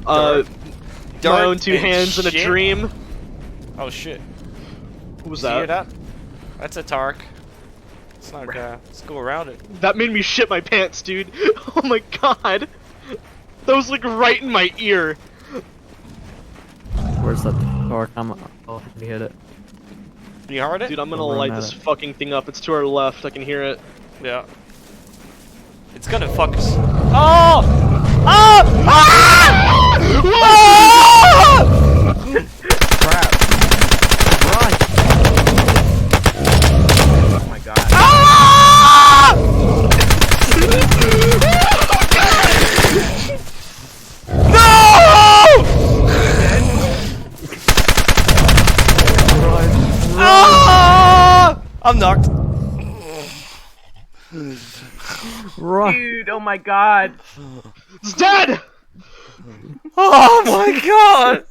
Like My dirt own two and hands in a shit? dream. Oh shit. What was You hear that? that? That's a Tark. It's not let's go around it. That made me shit my pants, dude. Oh my god. That was like right in my ear. Where's that torque? Oh, he hit it. You heard it? Dude, I'm gonna Don't run light at this it. fucking thing up. It's to our left. I can hear it. Yeah. It's gonna fuck us. Oh! Ah! Ah! Ah! Crap! Run! Oh my god. Ah! No! Ah! I'm knocked. Run! Dude, oh my god. It's dead! Oh my god!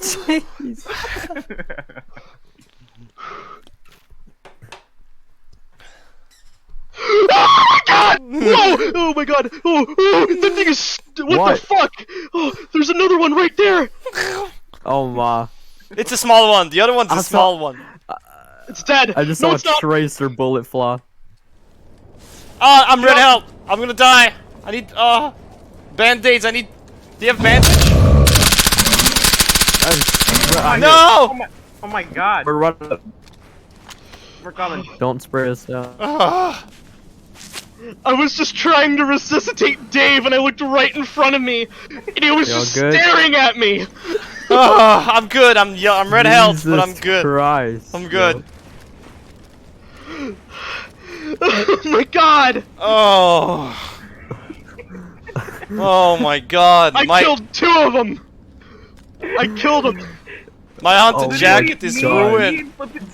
Jeez. Oh my god! Whoa! Oh my god! Oh, that thing is. What the fuck? Oh, there's another one right there! Oh my. It's a small one. The other one's I a saw- small one. It's dead! I just no, saw it's a not! tracer bullet fly. Ah, I'm red help. I'm gonna die. I need band-aids. I need. Do you have bandage? No! Oh my god. We're running. We're coming. Don't spray us out. Ah. I was just trying to resuscitate Dave and I looked right in front of me and he was You all just good? staring at me! Ah, I'm good. I'm red health, but I'm Jesus good. Christ, I'm good. Oh my god! Oh. Oh my god. I killed two of them! I killed them! My haunted Oh my jacket is God. ruined. Flippin'